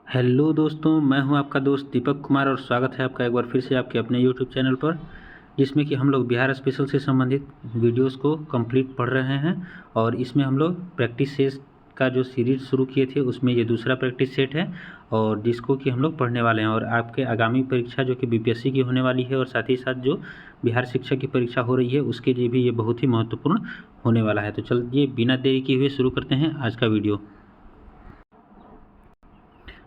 Hello दोस्तों, मैं हूं आपका दोस्त दीपक कुमार और स्वागत है आपका एक बार फिर से आपके अपने यूट्यूब चैनल पर, जिसमें कि हम लोग बिहार स्पेशल से संबंधित वीडियोस को कंप्लीट पढ़ रहे हैं। और इसमें हम लोग प्रैक्टिस सेट का जो सीरीज शुरू किए थे उसमें ये दूसरा प्रैक्टिस सेट है और जिसको कि हम लोग पढ़ने वाले हैं। और आपके आगामी परीक्षा जो कि बीपीएससी की होने वाली है और साथ ही साथ जो बिहार शिक्षक की परीक्षा हो रही है उसके लिए भी ये बहुत ही महत्वपूर्ण होने वाला है। तो चलिए बिना देरी किए हुए शुरू करते हैं आज का वीडियो।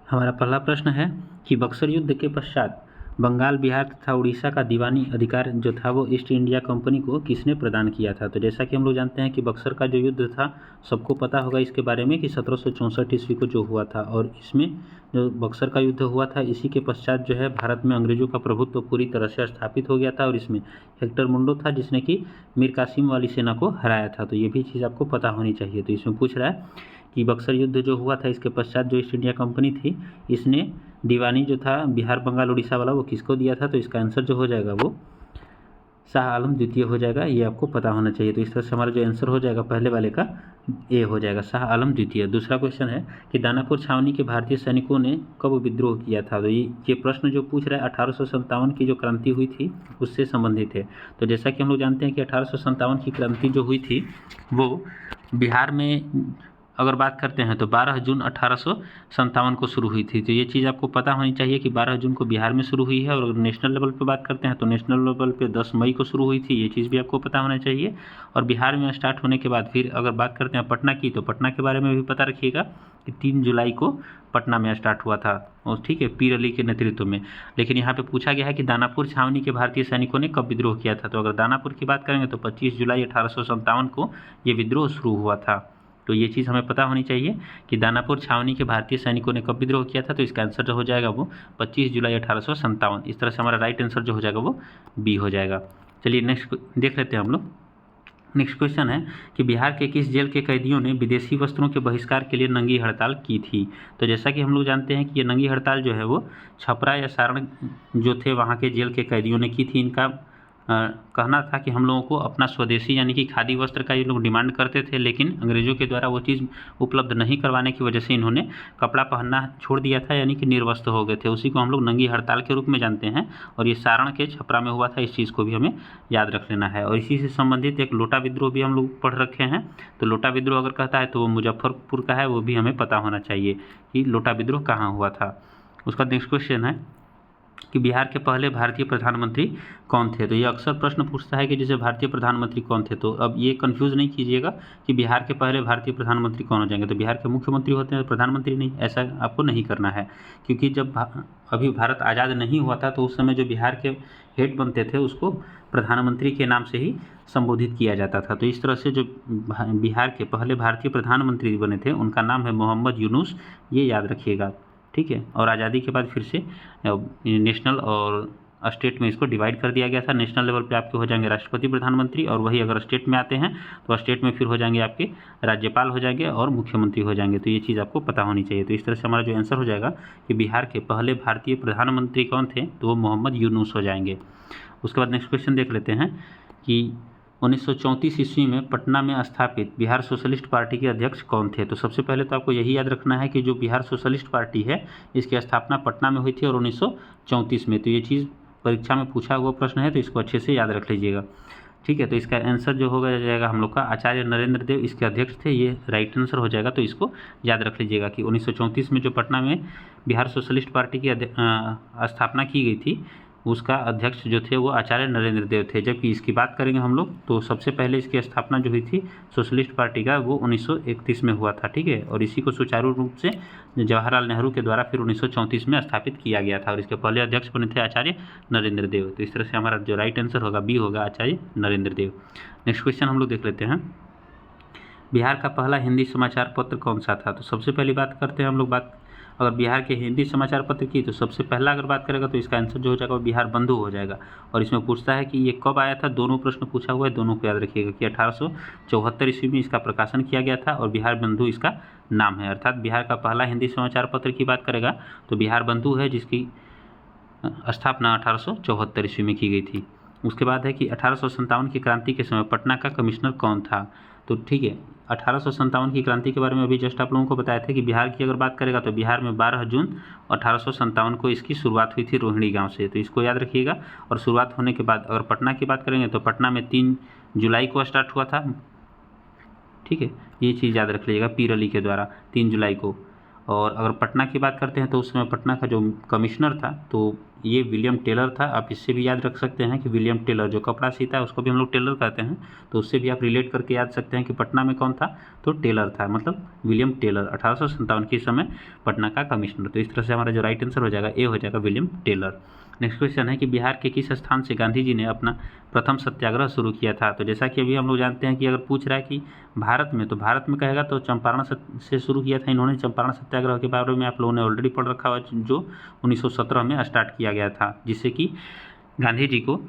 हमारा पहला प्रश्न है कि बक्सर युद्ध के पश्चात बंगाल, बिहार तथा उड़ीसा का दीवानी अधिकार जो था वो ईस्ट इंडिया कंपनी को किसने प्रदान किया था। तो जैसा कि हम लोग जानते हैं कि बक्सर का जो युद्ध था सबको पता होगा इसके बारे में कि 1764 ईस्वी को जो हुआ था। और इसमें जो बक्सर का युद्ध हुआ था इसी के पश्चात जो है भारत में अंग्रेजों का प्रभुत्व पूरी तरह से स्थापित हो गया था। और इसमें हेक्टर मुंडो था जिसने कि मीर कासिम वाली सेना को हराया था। तो ये भी चीज़ आपको पता होनी चाहिए। तो इसमें पूछ रहा है कि बक्सर युद्ध जो हुआ था इसके पश्चात जो ईस्ट इंडिया कंपनी थी इसने दीवानी जो था बिहार, बंगाल, उड़ीसा वाला वो किसको दिया था। तो इसका आंसर जो हो जाएगा वो शाह आलम द्वितीय हो जाएगा। ये आपको पता होना चाहिए। तो इस तरह से हमारा जो आंसर हो जाएगा पहले वाले का ए हो जाएगा, शाह आलम द्वितीय। दूसरा क्वेश्चन है कि दानापुर छावनी के भारतीय सैनिकों ने कब विद्रोह किया था। तो ये प्रश्न जो पूछ रहा है 1857 की जो क्रांति हुई थी उससे संबंधित है। तो जैसा कि हम लोग जानते हैं कि 1857 की क्रांति जो हुई थी वो बिहार में अगर बात करते हैं तो 12 जून 1857 को शुरू हुई थी। तो ये चीज़ आपको पता होनी चाहिए कि 12 जून को बिहार में शुरू हुई है। और अगर नेशनल लेवल पे बात करते हैं तो नेशनल लेवल पे 10 मई को शुरू हुई थी। ये चीज़ भी आपको पता होना चाहिए। और बिहार में स्टार्ट होने के बाद फिर अगर बात करते हैं पटना की तो पटना के बारे में भी पता रखिएगा कि 3 जुलाई को पटना में स्टार्ट हुआ था और ठीक है, पीर अली के नेतृत्व में। लेकिन यहाँ पे पूछा गया है कि दानापुर छावनी के भारतीय सैनिकों ने कब विद्रोह किया था। तो अगर दानापुर की बात करेंगे तो 25 जुलाई 1857 को ये विद्रोह शुरू हुआ था। तो ये चीज़ हमें पता होनी चाहिए कि दानापुर छावनी के भारतीय सैनिकों ने कब विद्रोह किया था। तो इसका आंसर जो हो जाएगा वो 25 जुलाई 1857। इस तरह से हमारा राइट आंसर जो हो जाएगा वो बी हो जाएगा। चलिए नेक्स्ट देख लेते हैं हम लोग। नेक्स्ट क्वेश्चन है कि बिहार के किस जेल के कैदियों ने विदेशी वस्त्रों के बहिष्कार के लिए नंगी हड़ताल की थी। तो जैसा कि हम लोग जानते हैं कि ये नंगी हड़ताल जो है वो छपरा या सारण जो थे वहाँ के जेल के कैदियों ने की थी। इनका कहना था कि हम लोगों को अपना स्वदेशी यानी कि खादी वस्त्र का ये लोग डिमांड करते थे, लेकिन अंग्रेज़ों के द्वारा वो चीज़ उपलब्ध नहीं करवाने की वजह से इन्होंने कपड़ा पहनना छोड़ दिया था, यानी कि निर्वस्त्र हो गए थे। उसी को हम लोग नंगी हड़ताल के रूप में जानते हैं। और ये सारण के छपरा में हुआ था। इस चीज़ को भी हमें याद रख लेना है। और इसी से संबंधित एक लोटा विद्रोह भी हम लोग पढ़ रखे हैं। तो लोटा विद्रोह अगर कहता है तो वो मुजफ्फरपुर का है, वो भी हमें पता होना चाहिए कि लोटा विद्रोह कहाँ हुआ था। उसका नेक्स्ट क्वेश्चन है कि बिहार के पहले भारतीय प्रधानमंत्री कौन थे। तो ये अक्सर प्रश्न पूछता है कि जैसे भारतीय प्रधानमंत्री कौन थे। तो अब ये कंफ्यूज नहीं कीजिएगा कि बिहार के पहले भारतीय प्रधानमंत्री कौन हो जाएंगे। तो बिहार के मुख्यमंत्री होते हैं, प्रधानमंत्री नहीं, ऐसा आपको नहीं करना है। क्योंकि जब अभी भारत आज़ाद नहीं हुआ था तो उस समय जो बिहार के हेड बनते थे उसको प्रधानमंत्री के नाम से ही संबोधित किया जाता था। तो इस तरह से जो बिहार के पहले भारतीय प्रधानमंत्री बने थे उनका नाम है मोहम्मद यूनुस। ये याद रखिएगा, ठीक है। और आज़ादी के बाद फिर से नेशनल और स्टेट में इसको डिवाइड कर दिया गया था। नेशनल लेवल पे आपके हो जाएंगे राष्ट्रपति प्रधानमंत्री, और वही अगर स्टेट में आते हैं तो स्टेट में फिर हो जाएंगे आपके राज्यपाल हो जाएंगे और मुख्यमंत्री हो जाएंगे। तो ये चीज़ आपको पता होनी चाहिए। तो इस तरह से हमारा जो आंसर हो जाएगा कि बिहार के पहले भारतीय प्रधानमंत्री कौन थे, तो वो मोहम्मद यूनुस हो जाएंगे। उसके बाद नेक्स्ट क्वेश्चन देख लेते हैं कि 1934 ईस्वी में पटना में स्थापित बिहार सोशलिस्ट पार्टी के अध्यक्ष कौन थे। तो सबसे पहले तो आपको यही याद रखना है कि जो बिहार सोशलिस्ट पार्टी है इसकी स्थापना पटना में हुई थी और 1934 में। तो ये चीज़ परीक्षा में पूछा हुआ प्रश्न है, तो इसको अच्छे से याद रख लीजिएगा, ठीक है। तो इसका आंसर जो होगा जाएगा हम लोग का आचार्य नरेंद्र देव इसके अध्यक्ष थे। ये राइट आंसर हो जाएगा। तो इसको याद रख लीजिएगा कि 1934 में जो पटना में बिहार सोशलिस्ट पार्टी की स्थापना की गई थी उसका अध्यक्ष जो थे वो आचार्य नरेंद्र देव थे। जबकि इसकी बात करेंगे हम लोग तो सबसे पहले इसकी स्थापना जो हुई थी सोशलिस्ट पार्टी का वो 1931 में हुआ था, ठीक है। और इसी को सुचारू रूप से जवाहरलाल नेहरू के द्वारा फिर 1934 में स्थापित किया गया था और इसके पहले अध्यक्ष बने थे आचार्य नरेंद्र देव। तो इस तरह से हमारा जो राइट आंसर होगा बी होगा, आचार्य नरेंद्र देव। नेक्स्ट क्वेश्चन हम लोग देख लेते हैं, बिहार का पहला हिंदी समाचार पत्र कौन सा था। तो सबसे पहली बात करते हैं हम लोग बात अगर बिहार के हिंदी समाचार पत्र की, तो सबसे पहला अगर बात करेगा तो इसका आंसर जो हो जाएगा वो बिहार बंधु हो जाएगा। और इसमें पूछता है कि ये कब आया था, दोनों प्रश्न पूछा हुआ है, दोनों को याद रखिएगा कि 1874 ईस्वी में इसका प्रकाशन किया गया था और बिहार बंधु इसका नाम है। अर्थात बिहार का पहला हिंदी समाचार पत्र की बात करेगा तो बिहार बंधु है, जिसकी स्थापना 1874 ईस्वी में की गई थी। उसके बाद है कि 1857 की क्रांति के समय पटना का कमिश्नर कौन था। तो ठीक है, 1857 की क्रांति के बारे में अभी जस्ट आप लोगों को बताया था कि बिहार की अगर बात करेगा तो बिहार में 12 जून 1857 को इसकी शुरुआत हुई थी रोहिणी गांव से, तो इसको याद रखिएगा। और शुरुआत होने के बाद अगर पटना की बात करेंगे तो पटना में 3 जुलाई को स्टार्ट हुआ था, ठीक है, ये चीज़ याद रख लीजिएगा, पीर अली के द्वारा 3 जुलाई को। और अगर पटना की बात करते हैं तो उस समय पटना का जो कमिश्नर था तो ये विलियम टेलर था। आप इससे भी याद रख सकते हैं कि विलियम टेलर जो कपड़ा सीता है उसको भी हम लोग टेलर कहते हैं, तो उससे भी आप रिलेट करके याद सकते हैं कि पटना में कौन था, तो टेलर था, मतलब विलियम टेलर 1857 के समय पटना का कमिश्नर। तो इस तरह से हमारा जो राइट आंसर हो जाएगा ए हो जाएगा विलियम टेलर। नेक्स्ट क्वेश्चन है कि बिहार के किस स्थान से गांधी जी ने अपना प्रथम सत्याग्रह शुरू किया था। तो जैसा कि अभी हम लोग जानते हैं कि अगर पूछ रहा है कि भारत में, तो भारत में कहेगा तो चंपारण से शुरू किया था इन्होंने। चंपारण सत्याग्रह के बारे में आप लोगों ने ऑलरेडी पढ़ रखा हुआ, जो 1917 में स्टार्ट किया गया था, जिससे कि गांधी जी को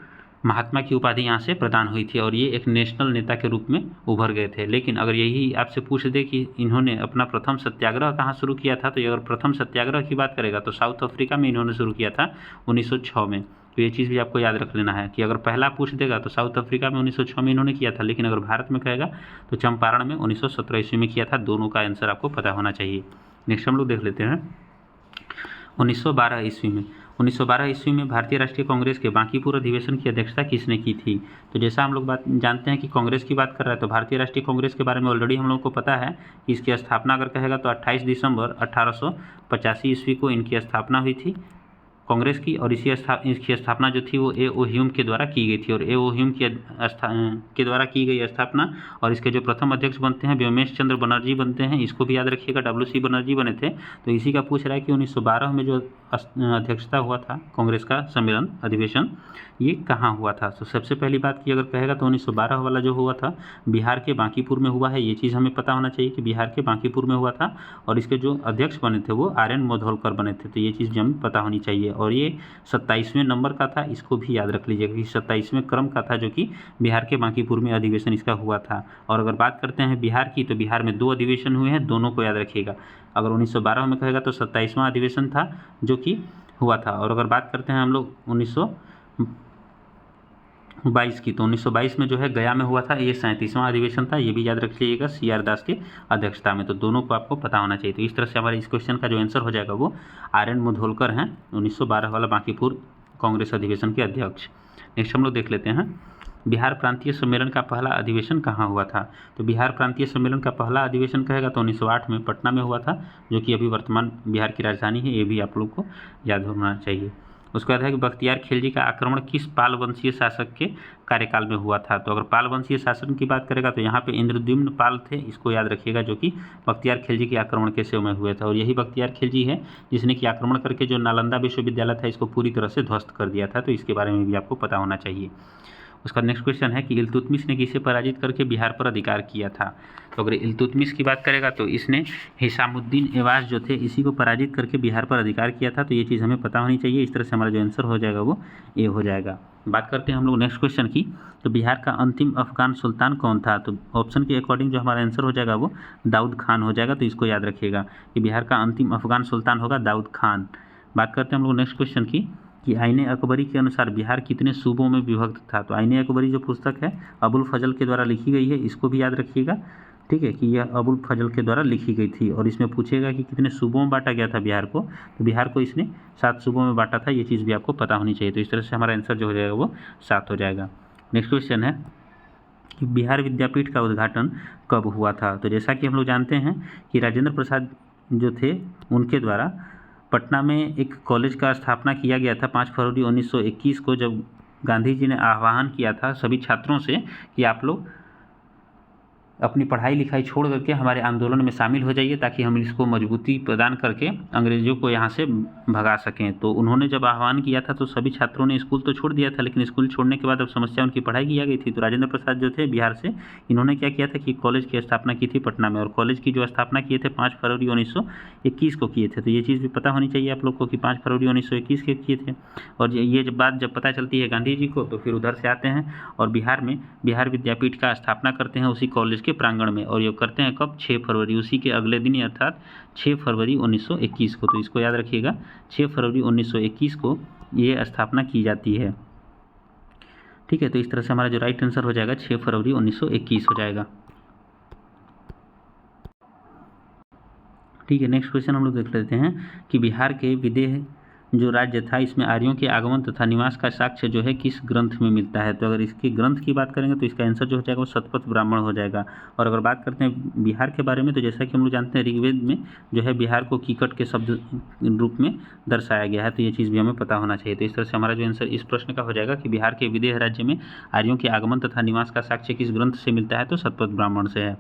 महात्मा की उपाधि यहाँ से प्रदान हुई थी और ये एक नेशनल नेता के रूप में उभर गए थे। लेकिन अगर यही आपसे पूछ दे कि इन्होंने अपना प्रथम सत्याग्रह कहाँ शुरू किया था, तो अगर प्रथम सत्याग्रह की बात करेगा तो साउथ अफ्रीका में इन्होंने शुरू किया था 1906 में। तो ये चीज़ भी आपको याद रख लेना है कि अगर पहला पूछ देगा तो साउथ अफ्रीका में 1906 में इन्होंने किया था, लेकिन अगर भारत में कहेगा तो चंपारण में 1917 ईस्वी में किया था। दोनों का आंसर आपको पता होना चाहिए। नेक्स्ट हम लोग देख लेते हैं 1912 ईस्वी में। 1912 ईस्वी में भारतीय राष्ट्रीय कांग्रेस के बांकीपुर अधिवेशन की अध्यक्षता किसने की थी। तो जैसा हम लोग जानते हैं कि कांग्रेस की बात कर रहा है, तो भारतीय राष्ट्रीय कांग्रेस के बारे में ऑलरेडी हम लोग को पता है कि इसकी स्थापना अगर कहेगा तो 28 दिसंबर 1885 ईस्वी को इनकी स्थापना हुई थी कांग्रेस की। और इसकी स्थापना जो थी वो ए ओ ह्यूम के द्वारा की गई थी, और ए ओ ह्यूम के द्वारा की गई स्थापना। और इसके जो प्रथम अध्यक्ष बनते हैं व्योमेश चंद्र बनर्जी बनते हैं, इसको भी याद रखिएगा, WC बनर्जी बने थे। तो इसी का पूछ रहा है कि 1912 में जो अध्यक्षता हुआ था कांग्रेस का सम्मेलन अधिवेशन, ये कहाँ हुआ था। तो सबसे पहली बात की अगर कहेगा तो 1912 वाला जो हुआ था बिहार के बांकीपुर में हुआ है। ये चीज़ हमें पता होना चाहिए कि बिहार के बांकीपुर में हुआ था, और इसके जो अध्यक्ष बने थे वो RN मोधोलकर बने थे। तो ये चीज़ भी हमें पता होनी चाहिए। और ये 27वें नंबर का था, इसको भी याद रख लीजिएगा कि 27वें क्रम का था जो कि बिहार के बांकीपुर में अधिवेशन इसका हुआ था। और अगर बात करते हैं बिहार की, तो बिहार में 2 अधिवेशन हुए हैं, दोनों को याद रखिएगा। अगर 1912 में कहेगा तो 27वां अधिवेशन था जो कि हुआ था। और अगर बात करते हैं हम लोग 1922 की, तो 1922 में जो है गया में हुआ था, ये 37वां अधिवेशन था। ये भी याद रख लीजिएगा CR दास की अध्यक्षता में। तो दोनों को आपको पता होना चाहिए। तो इस तरह से हमारे इस क्वेश्चन का जो आंसर हो जाएगा वो RN मोधोलकर हैं, 1912 वाला बांकीपुर कांग्रेस अधिवेशन के अध्यक्ष। नेक्स्ट हम लोग देख लेते हैं बिहार प्रांतीय सम्मेलन का पहला अधिवेशन कहाँ हुआ था। तो बिहार प्रांतीय सम्मेलन का पहला अधिवेशन कहेगा तो 1908 में पटना में हुआ था, जो कि अभी वर्तमान बिहार की राजधानी है। ये भी आप लोग को याद होना चाहिए। उसके बाद है कि बख्तियार खिलजी का आक्रमण किस पाल वंशीय शासक के कार्यकाल में हुआ था। तो अगर पाल वंशीय शासन की बात करेगा तो यहाँ पे इंद्रद्युम्न पाल थे, इसको याद रखिएगा, जो कि बख्तियार खिलजी के आक्रमण के समय हुए थे। और यही बख्तियार खिलजी है जिसने कि आक्रमण करके जो नालंदा विश्वविद्यालय था इसको पूरी तरह से ध्वस्त कर दिया था। तो इसके बारे में भी आपको पता होना चाहिए। उसका नेक्स्ट क्वेश्चन है कि इल्तुतमिश ने किसे पराजित करके बिहार पर अधिकार किया था। तो अगर इल्तुतमिश की बात करेगा तो इसने हिसामुद्दीन एवाज जो थे इसी को पराजित करके बिहार पर अधिकार किया था। तो ये चीज़ हमें पता होनी चाहिए। इस तरह से हमारा जो आंसर हो जाएगा वो ए हो जाएगा। बात करते हैं हम लोग नेक्स्ट क्वेश्चन की। तो बिहार का अंतिम अफगान सुल्तान कौन था। तो ऑप्शन के अकॉर्डिंग जो हमारा आंसर हो जाएगा वो दाऊद खान हो जाएगा। तो इसको याद रखिएगा कि बिहार का अंतिम अफगान सुल्तान होगा दाऊद खान। बात करते हैं हम लोग नेक्स्ट क्वेश्चन की कि आईने अकबरी के अनुसार बिहार कितने सूबों में विभक्त था। तो आईने अकबरी जो पुस्तक है अबुल फजल के द्वारा लिखी गई है, इसको भी याद रखिएगा, ठीक है, कि यह अबुल फजल के द्वारा लिखी गई थी। और इसमें पूछेगा कि कितने सूबों में बांटा गया था बिहार को। तो बिहार को इसने 7 सूबों में बांटा था। ये चीज़ भी आपको पता होनी चाहिए। तो इस तरह से हमारा आंसर जो हो जाएगा वो 7 हो जाएगा। नेक्स्ट क्वेश्चन है कि बिहार विद्यापीठ का उद्घाटन कब हुआ था। तो जैसा कि हम लोग जानते हैं कि राजेंद्र प्रसाद जो थे उनके द्वारा पटना में एक कॉलेज का स्थापना किया गया था 5 फरवरी 1921 को, जब गांधी जी ने आह्वान किया था सभी छात्रों से कि आप लोग अपनी पढ़ाई लिखाई छोड़ करके हमारे आंदोलन में शामिल हो जाइए ताकि हम इसको मजबूती प्रदान करके अंग्रेज़ों को यहाँ से भगा सकें। तो उन्होंने जब आह्वान किया था तो सभी छात्रों ने स्कूल तो छोड़ दिया था, लेकिन स्कूल छोड़ने के बाद अब समस्या उनकी पढ़ाई की आ गई थी। तो राजेंद्र प्रसाद जो थे बिहार से, इन्होंने क्या किया था कि कॉलेज की स्थापना की थी पटना में। और कॉलेज की जो स्थापना किए थे 5 फरवरी 1921 को किए थे। तो ये चीज़ भी पता होनी चाहिए आप लोग को कि 5 फरवरी 1921 के किए थे। और ये बात जब पता चलती है गांधी जी को तो फिर उधर से आते हैं और बिहार में बिहार विद्यापीठ का स्थापना करते हैं उसी कॉलेज के प्रांगण में। और ये करते हैं कब, 6 फरवरी, उसी के अगले दिन, अर्थात 6 फरवरी 1921 को। तो इसको याद रखिएगा, 6 फरवरी 1921 को ये स्थापना की जाती है, ठीक है। तो इस तरह से हमारा जो राइट आंसर हो जाएगा 6 फरवरी 1921 हो जाएगा। ठीक है, नेक्स्ट क्वेश्चन हम लोग देख लेते हैं कि बिहार के विदेह जो राज्य था इसमें आर्यों के आगमन तथा निवास का साक्ष्य जो है किस ग्रंथ में मिलता है। तो अगर इसके ग्रंथ की बात करेंगे तो इसका आंसर जो हो जाएगा वो शतपथ ब्राह्मण हो जाएगा। और अगर बात करते हैं बिहार के बारे में तो जैसा कि हम लोग जानते हैं ऋग्वेद में जो है बिहार को कीकट के शब्द रूप में दर्शाया गया है, तो ये चीज़ भी हमें पता होना चाहिए। तो इस तरह से हमारा जो आंसर इस प्रश्न का हो जाएगा कि बिहार के विदेह राज्य में आर्यों के आगमन तथा निवास का साक्ष्य किस ग्रंथ से मिलता है, तो शतपथ ब्राह्मण से है।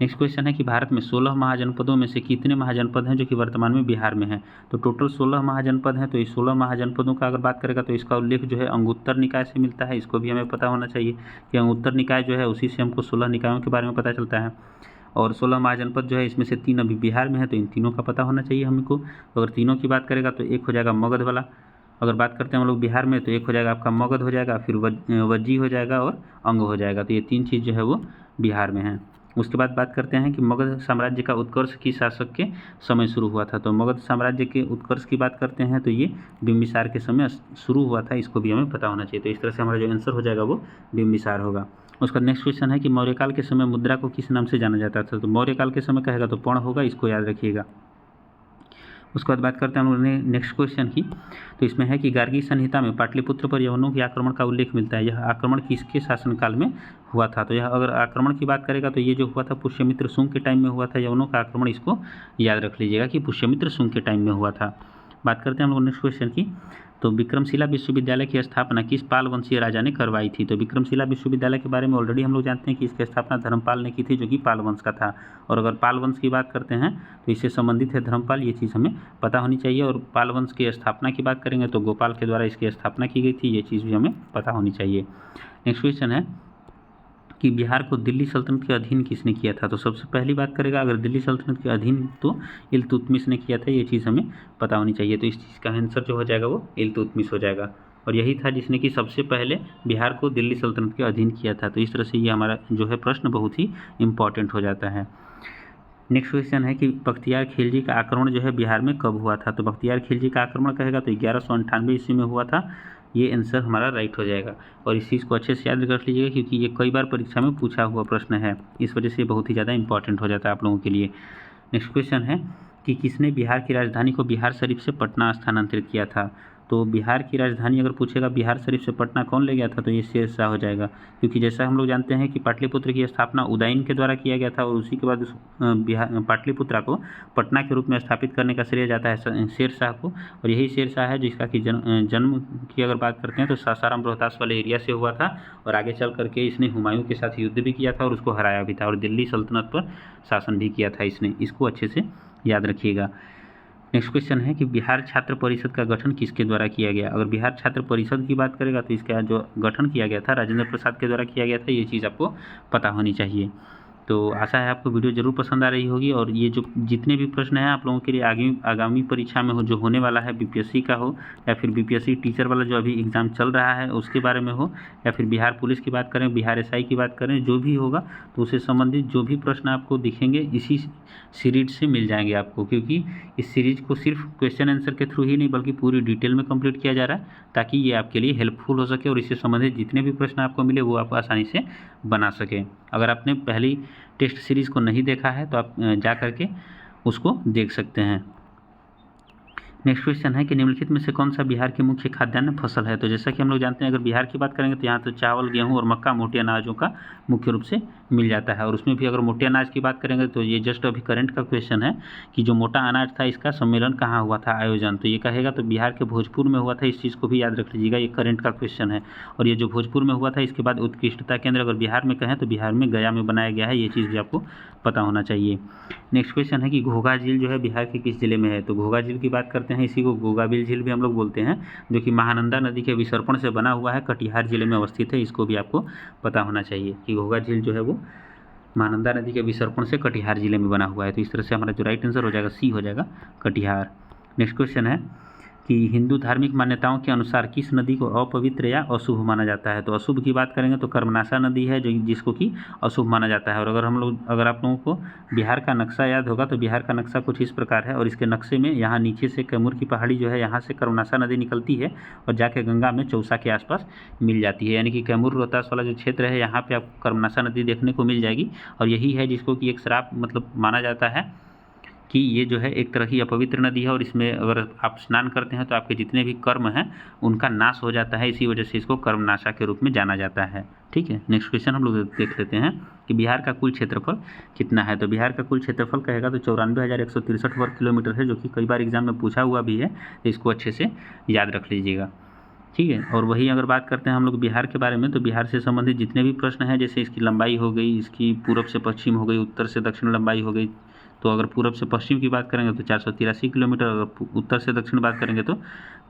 नेक्स्ट क्वेश्चन है कि भारत में 16 महाजनपदों में से कितने महाजनपद हैं जो कि वर्तमान में बिहार में हैं। तो टोटल 16 महाजनपद हैं। तो इस 16 महाजनपदों का अगर बात करेगा तो इसका उल्लेख जो है अंगुत्तर निकाय से मिलता है। इसको भी हमें पता होना चाहिए कि अंगुत्तर निकाय जो है उसी से हमको 16 निकायों के बारे में पता चलता है। और 16 महाजनपद जो है इसमें से 3 अभी बिहार में है, तो इन तीनों का पता होना चाहिए हमको। तो अगर तीनों की बात करेगा तो एक हो जाएगा मगध वाला। अगर बात करते हैं हम लोग बिहार में तो एक हो जाएगा आपका मगध हो जाएगा, फिर वज्जी हो जाएगा और अंग हो जाएगा। तो ये 3 चीज़ जो है वो बिहार में है। उसके बाद बात करते हैं कि मगध साम्राज्य का उत्कर्ष किस शासक के समय शुरू हुआ था। तो मगध साम्राज्य के उत्कर्ष की बात करते हैं तो ये बिंबिसार के समय शुरू हुआ था। इसको भी हमें पता होना चाहिए। तो इस तरह से हमारा जो आंसर हो जाएगा वो बिंबिसार होगा। उसका नेक्स्ट क्वेश्चन है कि मौर्यकाल के समय मुद्रा को किस नाम से जाना जाता था। तो मौर्यकाल के समय कहेगा तो पर्ण होगा, इसको याद रखिएगा। उसके बाद बात करते हैं हम लोग नेक्स्ट क्वेश्चन की। तो इसमें है कि गार्गी संहिता में पाटलिपुत्र पर यवनों के आक्रमण का उल्लेख मिलता है। यह आक्रमण किसके शासनकाल में हुआ था। तो यह अगर आक्रमण की बात करेगा तो ये जो हुआ था पुष्यमित्र शुंग के टाइम में हुआ था यवनों का आक्रमण। इसको याद रख लीजिएगा कि पुष्यमित्र शुंग के टाइम में हुआ था। बात करते हैं हम लोग नेक्स्ट क्वेश्चन की। तो विक्रमशिला विश्वविद्यालय की स्थापना किस पाल वंशीय राजा ने करवाई थी। तो विक्रमशिला विश्वविद्यालय के बारे में ऑलरेडी हम लोग जानते हैं कि इसकी स्थापना धर्मपाल ने की थी, जो कि पाल वंश का था। और अगर पाल वंश की बात करते हैं तो इससे संबंधित है धर्मपाल, ये चीज़ हमें पता होनी चाहिए। और पाल वंश की स्थापना की बात करेंगे तो गोपाल के द्वारा इसकी स्थापना की गई थी, ये चीज़ भी हमें पता होनी चाहिए। नेक्स्ट क्वेश्चन है कि बिहार को दिल्ली सल्तनत के अधीन किसने किया था। तो सबसे पहली बात करेगा अगर दिल्ली सल्तनत के अधीन तो इल्तुतमिश ने किया था, ये चीज़ हमें पता होनी चाहिए। तो इस चीज़ का आंसर जो हो जाएगा वो इल्तुतमिश हो जाएगा। और यही था जिसने कि सबसे पहले बिहार को दिल्ली सल्तनत के अधीन किया था। तो इस तरह से ये हमारा जो है प्रश्न बहुत ही इंपॉर्टेंट हो जाता है। नेक्स्ट क्वेश्चन है कि बख्तियार खिलजी का आक्रमण जो है बिहार में कब हुआ था। तो बख्तियार खिलजी का आक्रमण कहेगा तो 1198 ईस्वी में हुआ था। ये आंसर हमारा राइट हो जाएगा। और इस चीज़ को अच्छे से याद रख लीजिएगा क्योंकि ये कई बार परीक्षा में पूछा हुआ प्रश्न है, इस वजह से बहुत ही ज़्यादा इंपॉर्टेंट हो जाता है आप लोगों के लिए। नेक्स्ट क्वेश्चन है कि किसने बिहार की राजधानी को बिहार शरीफ से पटना स्थानांतरित किया था। तो बिहार की राजधानी अगर पूछेगा बिहार शरीफ से पटना कौन ले गया था तो ये शेर शाह हो जाएगा। क्योंकि जैसा हम लोग जानते हैं कि पाटलिपुत्र की स्थापना उदयन के द्वारा किया गया था और उसी के बाद उस बिहार पाटलिपुत्रा को पटना के रूप में स्थापित करने का श्रेय जाता है शेर शाह को। और यही शेर शाह है जिसका कि जन्म की अगर बात करते हैं तो सासाराम रोहतास वाले एरिया से हुआ था। और आगे चल करके इसने हुमायूं के साथ युद्ध भी किया था और उसको हराया भी था और दिल्ली सल्तनत पर शासन भी किया था इसने। इसको अच्छे से याद रखिएगा। नेक्स्ट क्वेश्चन है कि बिहार छात्र परिषद का गठन किसके द्वारा किया गया। अगर बिहार छात्र परिषद की बात करेगा तो इसका जो गठन किया गया था राजेंद्र प्रसाद के द्वारा किया गया था। ये चीज़ आपको पता होनी चाहिए। तो आशा है आपको वीडियो ज़रूर पसंद आ रही होगी। और ये जो जितने भी प्रश्न हैं आप लोगों के लिए आगामी परीक्षा में जो होने वाला है बीपीएससी का हो या फिर बीपीएससी टीचर वाला जो अभी एग्ज़ाम चल रहा है उसके बारे में हो या फिर बिहार पुलिस की बात करें, बिहार एसआई की बात करें, जो भी होगा तो उससे संबंधित जो भी प्रश्न आपको दिखेंगे इसी सीरीज से मिल जाएंगे आपको। क्योंकि इस सीरीज को सिर्फ क्वेश्चन आंसर के थ्रू ही नहीं बल्कि पूरी डिटेल में कंप्लीट किया जा रहा है ताकि ये आपके लिए हेल्पफुल हो सके और इससे संबंधित जितने भी प्रश्न आपको मिले वो आप आसानी से बना सकें। अगर आपने पहली टेस्ट सीरीज़ को नहीं देखा है तो आप जा करके उसको देख सकते हैं। नेक्स्ट क्वेश्चन है कि निम्नलिखित में से कौन सा बिहार की मुख्य खाद्यान्न फसल है। तो जैसा कि हम लोग जानते हैं अगर बिहार की बात करेंगे तो यहाँ तो चावल, गेहूं और मक्का मोटे अनाजों का मुख्य रूप से मिल जाता है। और उसमें भी अगर मोटे अनाज की बात करेंगे तो ये जस्ट अभी करंट का क्वेश्चन है कि जो मोटा अनाज था इसका सम्मेलन कहाँ हुआ था, आयोजन। तो ये कहेगा तो बिहार के भोजपुर में हुआ था। इस चीज़ को भी याद रख लीजिएगा, ये करंट का क्वेश्चन है। और ये जो भोजपुर में हुआ था इसके बाद उत्कृष्टता केंद्र अगर बिहार में कहें तो बिहार में गया में बनाया गया है। ये चीज़ भी आपको पता होना चाहिए। नेक्स्ट क्वेश्चन है कि घोघा झील जो है बिहार के किस जिले में है। तो घोघा झील की बात करते हैं, इसी को गोगाबिल झील भी हम लोग बोलते हैं, जो कि महानंदा नदी के विसर्पण से बना हुआ है, कटिहार जिले में अवस्थित है। इसको भी आपको पता होना चाहिए कि घोघा झील जो है वो महानंदा नदी के विसर्पण से कटिहार जिले में बना हुआ है। तो इस तरह से हमारा जो राइट आंसर हो जाएगा सी हो जाएगा, कटिहार। नेक्स्ट क्वेश्चन है कि हिंदू धार्मिक मान्यताओं के अनुसार किस नदी को अपवित्र या अशुभ माना जाता है। तो अशुभ की बात करेंगे तो कर्मनाशा नदी है जो जिसको कि अशुभ माना जाता है। और अगर आप लोगों को बिहार का नक्शा याद होगा तो बिहार का नक्शा कुछ इस प्रकार है। और इसके नक्शे में यहाँ नीचे से कैमूर की पहाड़ी जो है यहाँ से कर्मनाशा नदी निकलती है और जाके गंगा में चौसा के आसपास मिल जाती है। यानी कि कैमूर रोहतास वाला जो क्षेत्र है यहाँ पर आपको कर्मनाशा नदी देखने को मिल जाएगी। और यही है जिसको कि एक श्राप मतलब माना जाता है कि ये जो है एक तरह की अपवित्र नदी है और इसमें अगर आप स्नान करते हैं तो आपके जितने भी कर्म हैं उनका नाश हो जाता है, इसी वजह से इसको कर्मनाशा के रूप में जाना जाता है। ठीक है, नेक्स्ट क्वेश्चन हम लोग देख लेते हैं कि बिहार का कुल क्षेत्रफल कितना है। तो बिहार का कुल क्षेत्रफल कहेगा तो 94,163 वर्ग किलोमीटर है, जो कि कई बार एग्जाम में पूछा हुआ भी है, तो इसको अच्छे से याद रख लीजिएगा। ठीक है, और वही अगर बात करते हैं हम लोग बिहार के बारे में, तो बिहार से संबंधित जितने भी प्रश्न हैं, जैसे इसकी लंबाई हो गई, इसकी पूर्व से पश्चिम हो गई, उत्तर से दक्षिण लंबाई हो गई, तो अगर पूर्व से पश्चिम की बात करेंगे तो 483 किलोमीटर, अगर उत्तर से दक्षिण बात करेंगे तो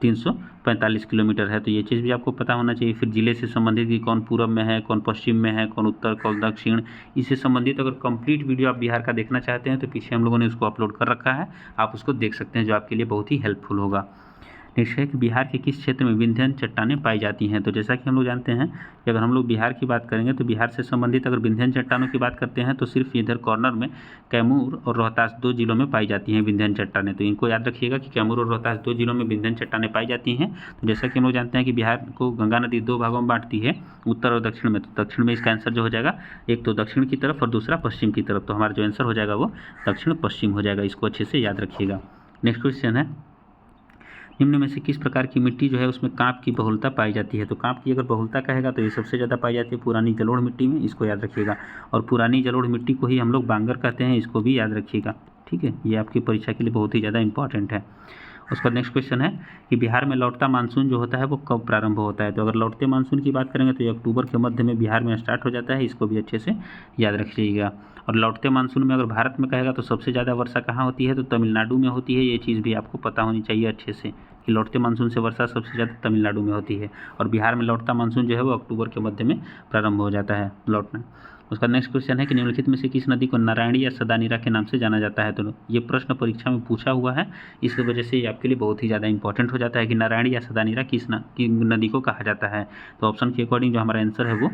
345 किलोमीटर है। तो ये चीज़ भी आपको पता होना चाहिए। फिर जिले से संबंधित कि कौन पूर्व में है, कौन पश्चिम में है, कौन उत्तर, कौन दक्षिण, इससे संबंधित अगर कंप्लीट वीडियो आप बिहार का देखना चाहते हैं तो पीछे हम लोगों ने उसको अपलोड कर रखा है, आप उसको देख सकते हैं, जो आपके लिए बहुत ही हेल्पफुल होगा। नेक्स्ट है कि बिहार के किस क्षेत्र में विंध्याचल चट्टानें पाई जाती हैं। तो जैसा कि हम लोग जानते हैं कि अगर हम लोग बिहार की बात करेंगे तो बिहार से संबंधित अगर विंध्याचल चट्टानों की बात करते हैं तो सिर्फ इधर कॉर्नर में कैमूर और रोहतास 2 जिलों में पाई जाती हैं विंध्याचल चट्टानें। तो इनको याद रखिएगा कि कैमूर और रोहतास 2 जिलों में विंध्याचल चट्टानें पाई जाती हैं। तो जैसा कि हम लोग जानते हैं कि बिहार को गंगा नदी 2 भागों में बांटती है, उत्तर और दक्षिण में। तो दक्षिण में इसका आंसर जो हो जाएगा, एक तो दक्षिण की तरफ और दूसरा पश्चिम की तरफ। तो हमारा जो आंसर हो जाएगा वो दक्षिण पश्चिम हो जाएगा, इसको अच्छे से याद रखिएगा। नेक्स्ट क्वेश्चन है, निम्न में से किस प्रकार की मिट्टी जो है उसमें कांप की बहुलता पाई जाती है। तो कांप की अगर बहुलता कहेगा तो ये सबसे ज़्यादा पाई जाती है पुरानी जलोढ़ मिट्टी में, इसको याद रखिएगा। और पुरानी जलोढ़ मिट्टी को ही हम लोग बांगर कहते हैं, इसको भी याद रखिएगा। ठीक है, ये आपकी परीक्षा के लिए बहुत ही ज़्यादा इंपॉर्टेंट है। उसका नेक्स्ट क्वेश्चन है कि बिहार में लौटता मानसून जो होता है वो कब प्रारंभ होता है। तो अगर लौटते मानसून की बात करेंगे तो ये अक्टूबर के मध्य में बिहार में स्टार्ट हो जाता है, इसको भी अच्छे से याद रख लीजिएगा। और लौटते मानसून में अगर भारत में कहेगा तो सबसे ज़्यादा वर्षा कहाँ होती है, तो तमिलनाडु में होती है। ये चीज़ भी आपको पता होनी चाहिए अच्छे से कि लौटते मानसून से वर्षा सबसे ज़्यादा तमिलनाडु में होती है, और बिहार में लौटता मानसून जो है वो अक्टूबर के मध्य में प्रारंभ हो जाता है लौटना। उसका नेक्स्ट क्वेश्चन है कि निम्नलिखित में से किस नदी को नारायणी या सदानीरा के नाम से जाना जाता है। तो ये प्रश्न परीक्षा में पूछा हुआ है, इसकी वजह से ये आपके लिए बहुत ही ज़्यादा इंपॉर्टेंट हो जाता है कि नारायणी या सदानीरा किस नदी को कहा जाता है। तो ऑप्शन के अकॉर्डिंग जो हमारा आंसर है वो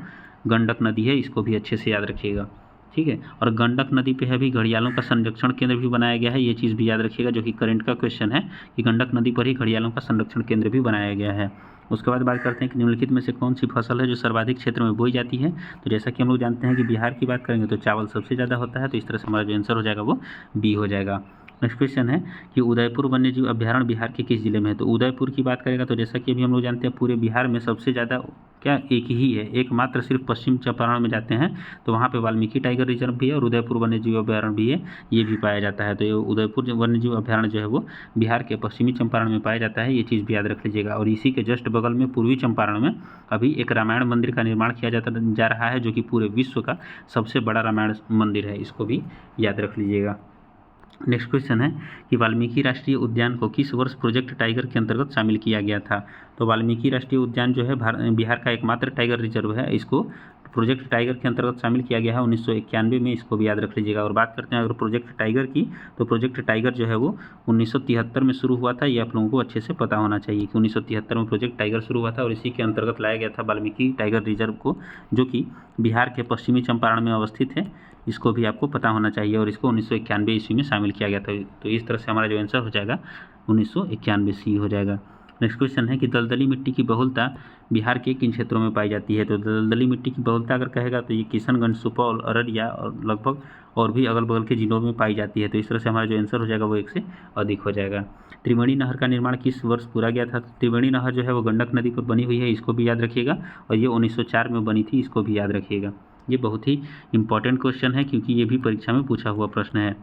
गंडक नदी है, इसको भी अच्छे से याद रखिएगा। ठीक है, और गंडक नदी पे अभी घड़ियालों का संरक्षण केंद्र भी बनाया गया है, ये चीज़ भी याद रखिएगा, जो कि करंट का क्वेश्चन है कि गंडक नदी पर ही घड़ियालों का संरक्षण केंद्र भी बनाया गया है। उसके बाद बात करते हैं कि निम्नलिखित में से कौन सी फसल है जो सर्वाधिक क्षेत्र में बोई जाती है। तो जैसा कि हम लोग जानते हैं कि बिहार की बात करेंगे तो चावल सबसे ज़्यादा होता है, तो इस तरह से हमारा जो आंसर हो जाएगा वो बी हो जाएगा। नेक्स्ट क्वेश्चन है कि उदयपुर वन्यजीव अभ्यारण्य बिहार के किस जिले में है। तो उदयपुर की बात करेगा तो जैसा कि अभी हम लोग जानते हैं पूरे बिहार में सबसे ज़्यादा क्या एक ही है, एकमात्र सिर्फ पश्चिम चंपारण में जाते हैं, तो वहाँ पे वाल्मीकि टाइगर रिजर्व भी है और उदयपुर वन्यजीव अभ्यारण्य भी है, ये भी पाया जाता है। तो ये उदयपुर वन्यजीव अभ्यारण्य जो है वो बिहार के पश्चिमी चंपारण में पाया जाता है, ये चीज़ भी याद रख लीजिएगा। और इसी के जस्ट बगल में पूर्वी चंपारण में अभी एक रामायण मंदिर का निर्माण किया जा रहा है, जो कि पूरे विश्व का सबसे बड़ा रामायण मंदिर है, इसको भी याद रख लीजिएगा। नेक्स्ट क्वेश्चन है कि वाल्मीकि राष्ट्रीय उद्यान को किस वर्ष प्रोजेक्ट टाइगर के अंतर्गत शामिल किया गया था। तो वाल्मीकि राष्ट्रीय उद्यान जो है बिहार का एकमात्र टाइगर रिजर्व है, इसको प्रोजेक्ट टाइगर के अंतर्गत शामिल किया गया है 1991 में, इसको भी याद रख लीजिएगा। और बात करते हैं अगर प्रोजेक्ट टाइगर की, तो प्रोजेक्ट टाइगर जो है वो 1973 में शुरू हुआ था, ये आप लोगों को अच्छे से पता होना चाहिए कि 1973 में प्रोजेक्ट टाइगर शुरू हुआ था और इसी के अंतर्गत लाया गया था वाल्मीकि टाइगर रिजर्व को, जो कि बिहार के पश्चिमी चंपारण में अवस्थित है, इसको भी आपको पता होना चाहिए। और इसको 1991 ईस्वी में शामिल किया गया था। तो इस तरह से हमारा जो आंसर हो जाएगा 1991 सी हो जाएगा। नेक्स्ट क्वेश्चन है कि दलदली मिट्टी की बहुलता बिहार के किन क्षेत्रों में पाई जाती है। तो दलदली मिट्टी की बहुलता अगर कहेगा तो ये किशनगंज, सुपौल, अररिया और लगभग और भी अगल बगल के जिलों में पाई जाती है। तो इस तरह से हमारा जो आंसर हो जाएगा वो 1 से अधिक हो जाएगा। त्रिवेणी नहर का निर्माण किस वर्ष पूरा गया था। तो त्रिवेणी नहर जो है वो गंडक नदी पर बनी हुई है, इसको भी याद रखिएगा। और ये 1904 में बनी थी, इसको भी याद रखिएगा। ये बहुत ही इंपॉर्टेंट क्वेश्चन है क्योंकि ये भी परीक्षा में पूछा हुआ प्रश्न है।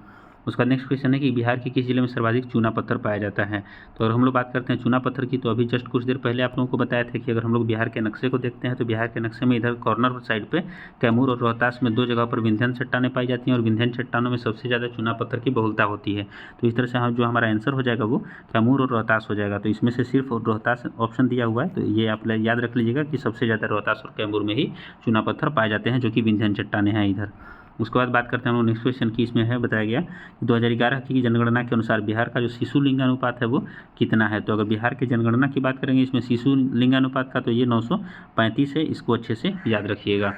उसका नेक्स्ट क्वेश्चन है कि बिहार के किस जिले में सर्वाधिक चूना पत्थर पाया जाता है। तो अगर हम लोग बात करते हैं चूना पत्थर की, तो अभी जस्ट कुछ देर पहले आप लोगों को बताया था कि अगर हम लोग बिहार के नक्शे को देखते हैं तो बिहार के नक्शे में इधर कॉर्नर साइड पे कैमूर और रोहतास में 2 जगह पर विंध्याचल चट्टानें पाई जाती हैं और विंध्याचल चट्टानों में सबसे ज़्यादा चूना पत्थर की बहुलता होती है। तो इस तरह से जो हमारा आंसर हो जाएगा वो कैमूर और रोहतास हो जाएगा। तो इसमें से सिर्फ रोहतास ऑप्शन दिया हुआ है, तो ये आप याद रख लीजिएगा कि सबसे ज़्यादा रोहतास और कैमूर में ही चूना पत्थर पाए जाते हैं, जो कि विंध्याचल चट्टानें हैं इधर। उसके बाद बात करते हैं हम लोग नेक्स्ट क्वेश्चन की, इसमें है बताया गया कि 2011 की जनगणना के अनुसार बिहार का जो शिशु लिंगानुपात है वो कितना है। तो अगर बिहार की जनगणना की बात करेंगे इसमें शिशु लिंगानुपात का, तो ये 935 है, इसको अच्छे से याद रखिएगा,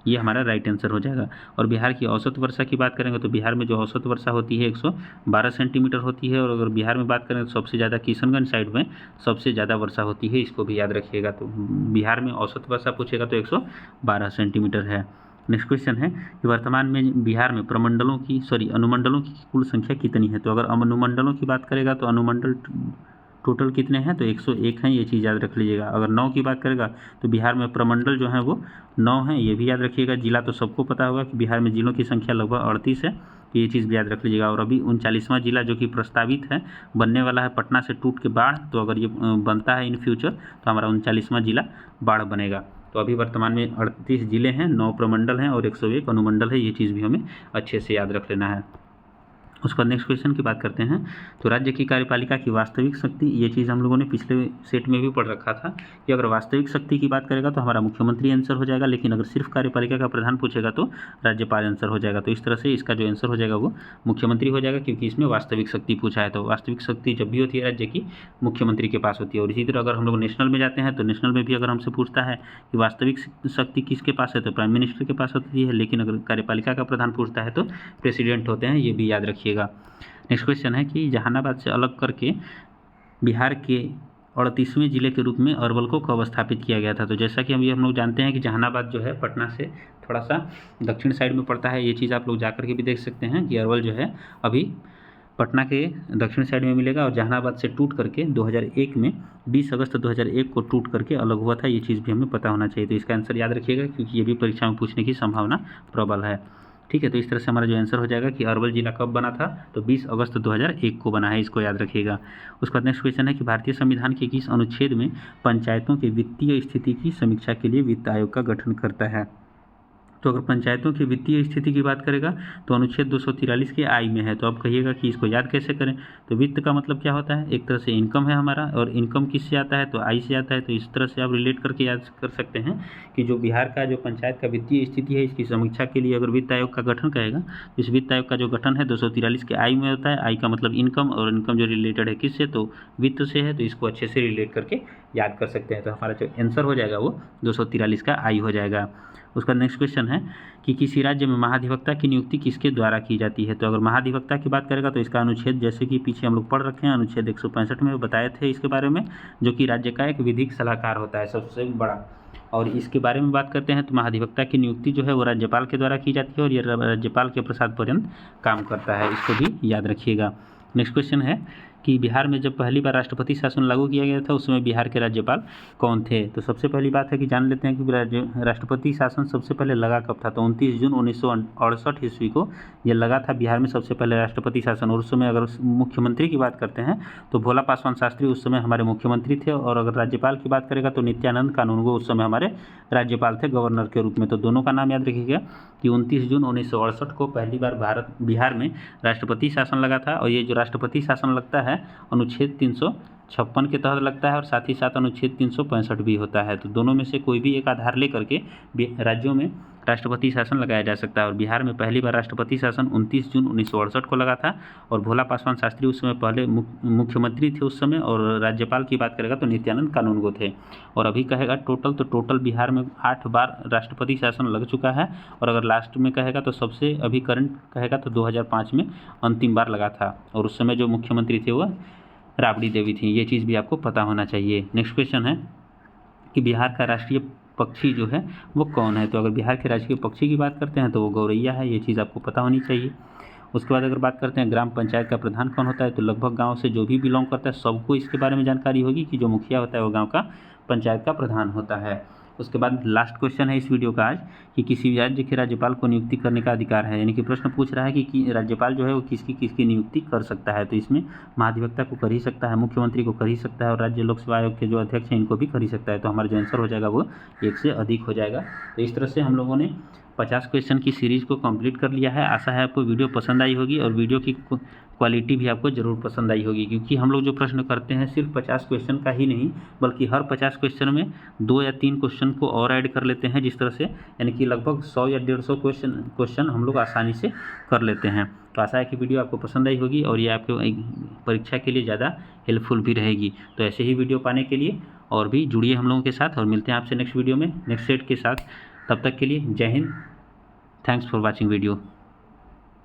ये हमारा राइट आंसर हो जाएगा। और बिहार की औसत वर्षा की बात करेंगे तो बिहार में जो औसत वर्षा होती है 112 सेंटीमीटर होती है। और अगर बिहार में बात करें तो सबसे ज़्यादा किशनगंज साइड में सबसे ज़्यादा वर्षा होती है, इसको भी याद रखिएगा। तो बिहार में औसत वर्षा पूछेगा तो 112 सेंटीमीटर है। नेक्स्ट क्वेश्चन है कि वर्तमान में बिहार में अनुमंडलों की कुल संख्या कितनी है। तो अगर अनुमंडलों की बात करेगा तो अनुमंडल टोटल कितने हैं, तो 101 हैं, ये चीज़ याद रख लीजिएगा। अगर 9 की बात करेगा तो बिहार में प्रमंडल जो है वो 9 हैं, ये भी याद रखिएगा। जिला तो सबको पता होगा कि बिहार में जिलों की संख्या लगभग 38 है, तो ये चीज़ भी याद रख लीजिएगा। और अभी 39वां जिला जो कि प्रस्तावित है, बनने वाला है पटना से टूट के बाढ़, तो अगर ये बनता है इन फ्यूचर तो हमारा 39वां जिला बाढ़ बनेगा। तो अभी वर्तमान में 38 जिले हैं, 9 प्रमंडल हैं और 101 अनुमंडल है, ये चीज़ भी हमें अच्छे से याद रख लेना है। उसके बाद नेक्स्ट क्वेश्चन की बात करते हैं। तो राज्य की कार्यपालिका की वास्तविक शक्ति, ये चीज़ हम लोगों ने पिछले सेट में भी पढ़ रखा था कि अगर वास्तविक शक्ति की बात करेगा तो हमारा मुख्यमंत्री आंसर हो जाएगा, लेकिन अगर सिर्फ कार्यपालिका का प्रधान पूछेगा तो राज्यपाल आंसर हो जाएगा। तो इस तरह से इसका जो आंसर हो जाएगा वो मुख्यमंत्री हो जाएगा, क्योंकि इसमें वास्तविक शक्ति पूछा है। तो वास्तविक शक्ति जब भी होती है राज्य की, मुख्यमंत्री के पास होती है। और इसी तरह अगर हम लोग नेशनल में जाते हैं तो नेशनल में भी अगर हमसे पूछता है कि वास्तविक शक्ति किसके पास है, तो प्राइम मिनिस्टर के पास होती है, लेकिन अगर कार्यपालिका का प्रधान पूछता है तो प्रेसिडेंट होते हैं, ये भी याद रखिएगा। नेक्स्ट क्वेश्चन है कि जहानाबाद से अलग करके बिहार के 38वें जिले के रूप में अरवल को कब स्थापित किया गया था। तो जैसा कि हम लोग जानते हैं कि जहानाबाद जो है पटना से थोड़ा सा दक्षिण साइड में पड़ता है, ये चीज़ आप लोग जा कर के भी देख सकते हैं कि अरवल जो है अभी पटना के दक्षिण साइड में मिलेगा। और जहानाबाद से टूट करके 2001 में 20 अगस्त 2001 को टूट करके अलग हुआ था, ये चीज़ भी हमें पता होना चाहिए। तो इसका आंसर याद रखिएगा, क्योंकि ये भी परीक्षा में पूछने की संभावना प्रबल है। ठीक है, तो इस तरह से हमारा जो आंसर हो जाएगा कि अरवल जिला कब बना था, तो 20 अगस्त 2001 को बना है, इसको याद रखिएगा। उसके बाद नेक्स्ट क्वेश्चन है कि भारतीय संविधान के किस अनुच्छेद में पंचायतों की वित्तीय स्थिति की समीक्षा के लिए वित्त आयोग का गठन करता है। तो अगर पंचायतों की वित्तीय स्थिति की बात करेगा तो अनुच्छेद 243 के आई में है। तो अब कहिएगा कि इसको याद कैसे करें। तो वित्त का मतलब क्या होता है, एक तरह से इनकम है हमारा, और इनकम किससे आता है, तो आई से आता है। तो इस तरह से आप रिलेट करके याद कर सकते हैं कि जो बिहार का जो पंचायत का वित्तीय स्थिति है, इसकी समीक्षा के लिए अगर वित्त आयोग का गठन कहेगा, तो इस वित्त आयोग का जो गठन है 243 के आई में होता है। आई का मतलब इनकम, और इनकम जो रिलेटेड है किससे, तो वित्त से है। तो इसको अच्छे से रिलेट करके याद कर सकते हैं। तो हमारा जो आंसर हो जाएगा वो 243 का आई हो जाएगा। उसका नेक्स्ट क्वेश्चन है कि किसी राज्य में महाधिवक्ता की नियुक्ति किसके द्वारा की जाती है। तो अगर महाधिवक्ता की बात करेगा तो इसका अनुच्छेद, जैसे कि पीछे हम लोग पढ़ रखे हैं, अनुच्छेद 165 में बताए थे इसके बारे में, जो कि राज्य का एक विधिक सलाहकार होता है सबसे बड़ा। और इसके बारे में बात करते हैं तो महाधिवक्ता की नियुक्ति जो है वो राज्यपाल के द्वारा की जाती है, और ये राज्यपाल के प्रसाद पर्यंत काम करता है, इसको भी याद रखिएगा। नेक्स्ट क्वेश्चन है कि बिहार में जब पहली बार राष्ट्रपति शासन लागू किया गया था उस समय बिहार के राज्यपाल कौन थे। तो सबसे पहली बात है कि जान लेते हैं कि राष्ट्रपति शासन सबसे पहले लगा कब था। तो 29 जून 1968 ईस्वी को यह लगा था बिहार में सबसे पहले राष्ट्रपति शासन। और उस समय अगर मुख्यमंत्री की बात करते हैं तो भोला पासवान शास्त्री उस समय हमारे मुख्यमंत्री थे। और अगर राज्यपाल की बात करेगा तो नित्यानंद कानूनगो उस समय हमारे राज्यपाल थे, गवर्नर के रूप में। तो दोनों का नाम याद रखिएगा कि 29 जून 1968 को पहली बार बिहार में राष्ट्रपति शासन लगा था। और ये जो राष्ट्रपति शासन लगता है अनुच्छेद 356 के तहत लगता है, और साथ ही साथ अनुच्छेद 365 भी होता है। तो दोनों में से कोई भी एक आधार लेकर के राज्यों में राष्ट्रपति शासन लगाया जा सकता है। और बिहार में पहली बार राष्ट्रपति शासन 29 जून 1968 को लगा था। और भोला पासवान शास्त्री उस समय पहले मुख्यमंत्री थे उस समय। और राज्यपाल की बात करेगा तो नित्यानंद कानूनगो थे। और अभी कहेगा टोटल बिहार में 8 बार राष्ट्रपति शासन लग चुका है। और अगर लास्ट में कहेगा तो सबसे अभी करंट कहेगा तो 2005 में अंतिम बार लगा था। और उस समय जो मुख्यमंत्री थे वो राबड़ी देवी थी, ये चीज़ भी आपको पता होना चाहिए। नेक्स्ट क्वेश्चन है कि बिहार का राष्ट्रीय पक्षी जो है वो कौन है। तो अगर बिहार के राष्ट्रीय पक्षी की बात करते हैं तो वो गौरैया है, ये चीज़ आपको पता होनी चाहिए। उसके बाद अगर बात करते हैं ग्राम पंचायत का प्रधान कौन होता है, तो लगभग गांव से जो भी बिलोंग करता है सबको इसके बारे में जानकारी होगी कि जो मुखिया होता है वो गांव का पंचायत का प्रधान होता है। उसके बाद लास्ट क्वेश्चन है इस वीडियो का आज कि किसी राज्य के राज्यपाल को नियुक्ति करने का अधिकार है। यानी कि प्रश्न पूछ रहा है कि राज्यपाल जो है वो किसकी नियुक्ति कर सकता है। तो इसमें महाधिवक्ता को कर ही सकता है, मुख्यमंत्री को कर ही सकता है, और राज्य लोक सेवा आयोग के जो अध्यक्ष हैं इनको भी कर ही सकता है। तो हमारा जो आंसर हो जाएगा वो 1 से अधिक हो जाएगा। तो इस तरह से हम लोगों ने 50 क्वेश्चन की सीरीज़ को कंप्लीट कर लिया है। आशा है आपको वीडियो पसंद आई होगी, और वीडियो की क्वालिटी भी आपको ज़रूर पसंद आई होगी, क्योंकि हम लोग जो प्रश्न करते हैं सिर्फ 50 क्वेश्चन का ही नहीं, बल्कि हर 50 क्वेश्चन में 2 या 3 क्वेश्चन को और ऐड कर लेते हैं, जिस तरह से यानी कि लगभग 100 या 150 क्वेश्चन हम लोग आसानी से कर लेते हैं। तो आशा है कि वीडियो आपको पसंद आई होगी और ये आपके परीक्षा के लिए ज़्यादा हेल्पफुल भी रहेगी। तो ऐसे ही वीडियो पाने के लिए और भी जुड़िए हम लोगों के साथ, और मिलते हैं आपसे नेक्स्ट वीडियो में नेक्स्ट सेट के साथ। तब तक के लिए जय Hind, thanks for watching video.